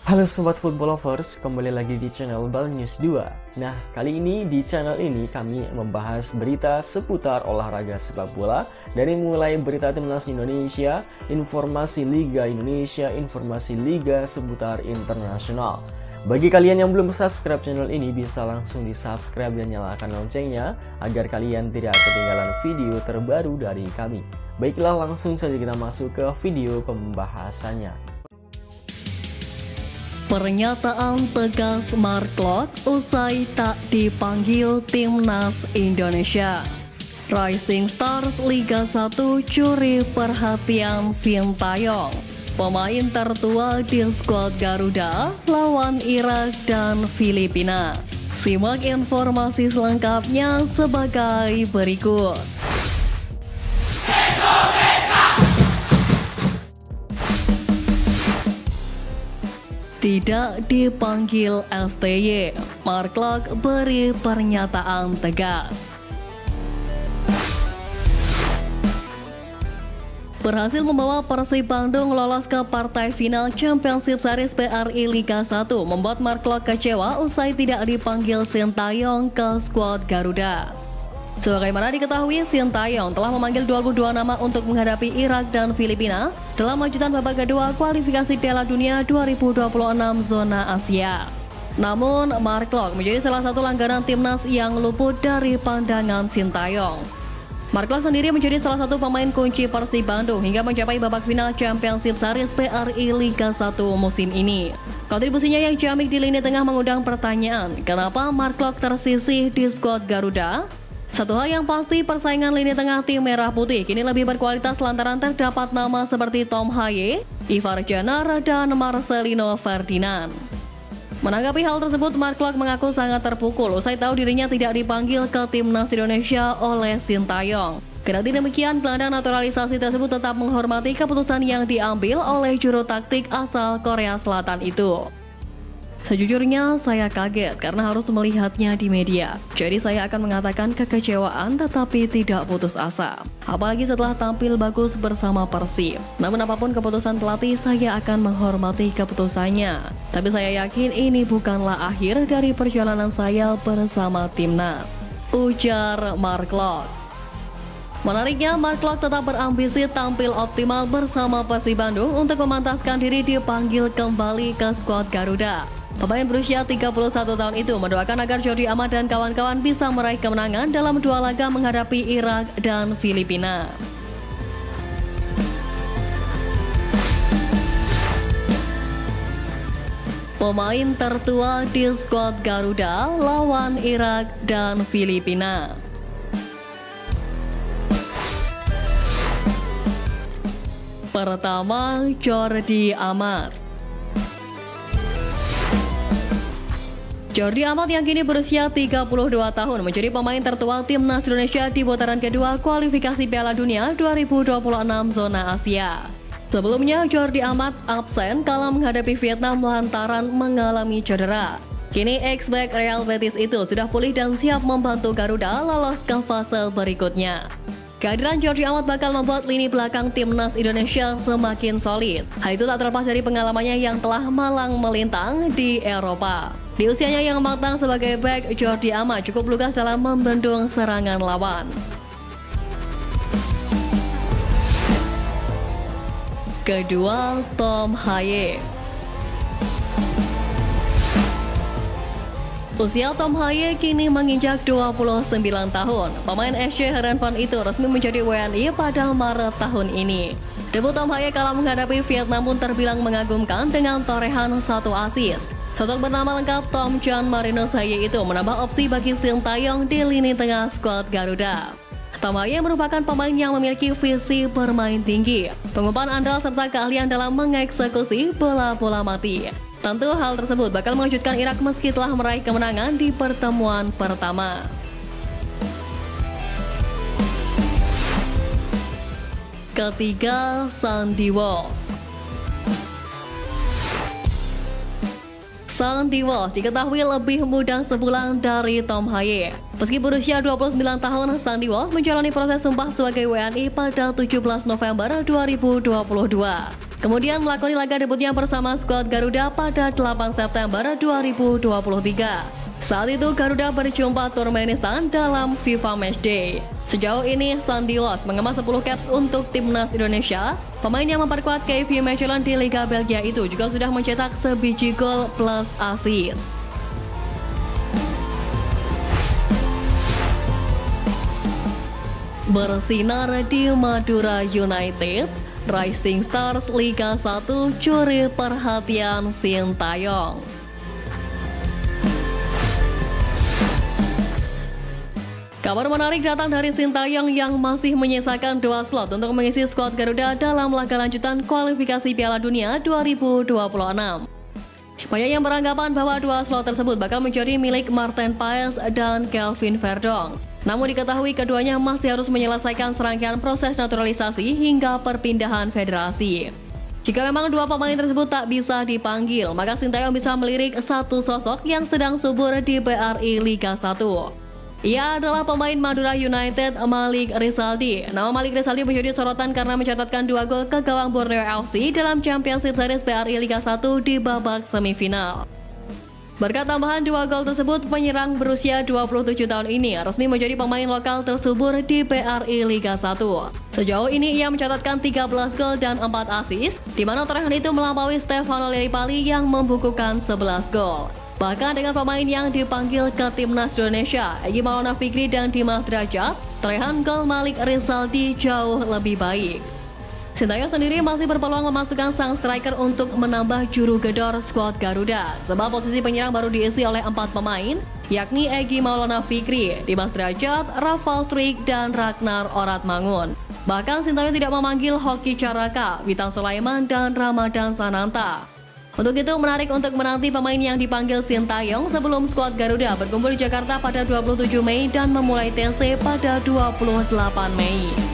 Halo Sobat Football Lovers, kembali lagi di channel Bal News 2. Nah, kali ini di channel ini kami membahas berita seputar olahraga sepak bola. Dari mulai berita timnas Indonesia, informasi Liga Indonesia, informasi Liga seputar internasional. Bagi kalian yang belum subscribe channel ini, bisa langsung di subscribe dan nyalakan loncengnya agar kalian tidak ketinggalan video terbaru dari kami. Baiklah, langsung saja kita masuk ke video pembahasannya. Pernyataan tegas Mark Klok usai tak dipanggil timnas Indonesia. Rising Stars Liga 1 curi perhatian Sintayong. Pemain tertua di skuad Garuda lawan Irak dan Filipina. Simak informasi selengkapnya sebagai berikut. Tidak dipanggil STY, Mark Klok beri pernyataan tegas. Berhasil membawa Persib Bandung lolos ke partai final Championship Series BRI Liga 1 membuat Mark Klok kecewa usai tidak dipanggil Sintayong ke skuad Garuda. Sebagaimana diketahui, Sintayong telah memanggil 22 nama untuk menghadapi Irak dan Filipina dalam lanjutan babak kedua kualifikasi Piala Dunia 2026 zona Asia. Namun, Mark Klok menjadi salah satu langganan timnas yang luput dari pandangan Sintayong. Mark Klok sendiri menjadi salah satu pemain kunci Persib Bandung hingga mencapai babak final Championship Series BRI Liga 1 musim ini. Kontribusinya yang ciamik di lini tengah mengundang pertanyaan, kenapa Mark Klok tersisih di skuad Garuda? Satu hal yang pasti, persaingan lini tengah tim Merah Putih kini lebih berkualitas lantaran terdapat nama seperti Tom Haye, Ivar Janar, dan Marcelino Ferdinand. Menanggapi hal tersebut, Mark Klok mengaku sangat terpukul usai tahu dirinya tidak dipanggil ke timnas Indonesia oleh Sintayong. Kendati demikian, gelandang naturalisasi tersebut tetap menghormati keputusan yang diambil oleh juru taktik asal Korea Selatan itu. Sejujurnya saya kaget karena harus melihatnya di media. Jadi saya akan mengatakan kekecewaan tetapi tidak putus asa. Apalagi setelah tampil bagus bersama Persib. Namun apapun keputusan pelatih, saya akan menghormati keputusannya. Tapi saya yakin ini bukanlah akhir dari perjalanan saya bersama timnas, ujar Mark Klok. Menariknya, Mark Klok tetap berambisi tampil optimal bersama Persib Bandung untuk memantaskan diri dipanggil kembali ke skuad Garuda. Pemain berusia 31 tahun itu mendoakan agar Jordi Amat dan kawan-kawan bisa meraih kemenangan dalam dua laga menghadapi Irak dan Filipina. Pemain tertua di skuad Garuda lawan Irak dan Filipina. Pertama, Jordi Amat. Jordi Amat yang kini berusia 32 tahun menjadi pemain tertua timnas Indonesia di putaran kedua kualifikasi Piala Dunia 2026 zona Asia. Sebelumnya, Jordi Amat absen kala menghadapi Vietnam lantaran mengalami cedera. Kini ex-back Real Betis itu sudah pulih dan siap membantu Garuda lolos ke fase berikutnya. Kehadiran Jordi Amat bakal membuat lini belakang timnas Indonesia semakin solid. Hal itu tak terlepas dari pengalamannya yang telah malang melintang di Eropa. Di usianya yang matang sebagai back, Jordi Amat cukup lugas dalam membendung serangan lawan. Kedua, Tom Haye. Usia Tom Haye kini menginjak 29 tahun. Pemain SC Heerenveen itu resmi menjadi WNI pada Maret tahun ini. Debut Tom Haye kala menghadapi Vietnam pun terbilang mengagumkan dengan torehan 1 assist. Sosok bernama lengkap Tom John Marinus Haye itu menambah opsi bagi Sintayong di lini tengah skuad Garuda. Tom Haye merupakan pemain yang memiliki visi bermain tinggi, pengumpulan andal serta keahlian dalam mengeksekusi bola-bola mati. Tentu hal tersebut bakal mengejutkan Irak meski telah meraih kemenangan di pertemuan pertama. Ketiga, Sandy Walsh. Sandy Walsh diketahui lebih muda sebulan dari Tom Haye. Meski berusia 29 tahun, Sandy Walsh menjalani proses sumpah sebagai WNI pada 17 November 2022. Kemudian melakoni laga debutnya bersama skuad Garuda pada 8 September 2023. Saat itu Garuda berjumpa Turkmenistan dalam FIFA Matchday. Sejauh ini Sandilos mengemas 10 caps untuk timnas Indonesia. Pemain yang memperkuat KV Mechelen di Liga Belgia itu juga sudah mencetak sebiji gol plus assist. Bersinar di Madura United, Rising Stars Liga 1 curi perhatian Sintayong. Kabar menarik datang dari Sintayong yang masih menyisakan 2 slot untuk mengisi skuad Garuda dalam laga lanjutan kualifikasi Piala Dunia 2026. Banyak yang beranggapan bahwa 2 slot tersebut bakal menjadi milik Martin Paes dan Kelvin Verdong. Namun diketahui keduanya masih harus menyelesaikan serangkaian proses naturalisasi hingga perpindahan federasi. Jika memang 2 pemain tersebut tak bisa dipanggil, maka Sintayong bisa melirik satu sosok yang sedang subur di BRI Liga 1. Ia adalah pemain Madura United, Malik Rizaldi. Nama Malik Rizaldi menjadi sorotan karena mencatatkan 2 gol ke gawang Borneo FC dalam Championship Series BRI Liga 1 di babak semifinal. Berkat tambahan 2 gol tersebut, penyerang berusia 27 tahun ini resmi menjadi pemain lokal tersubur di BRI Liga 1. Sejauh ini ia mencatatkan 13 gol dan 4 assist, di mana torehan itu melampaui Stefano Lillipali yang membukukan 11 gol. Bahkan dengan pemain yang dipanggil ke timnas Indonesia, Egy Maulana Fikri dan Dimas Derajat, torehan gol Malik Rizaldi jauh lebih baik. Sintayong sendiri masih berpeluang memasukkan sang striker untuk menambah juru gedor skuad Garuda, sebab posisi penyerang baru diisi oleh 4 pemain, yakni Egy Maulana Fikri, Dimas Derajat, Rafal Trik, dan Ragnar Oratmangun. Bahkan Sintayong tidak memanggil Hoki Caraka, Witan Sulaiman, dan Ramadan Sananta. Untuk itu menarik untuk menanti pemain yang dipanggil Sintayong sebelum skuad Garuda berkumpul di Jakarta pada 27 Mei dan memulai TC pada 28 Mei.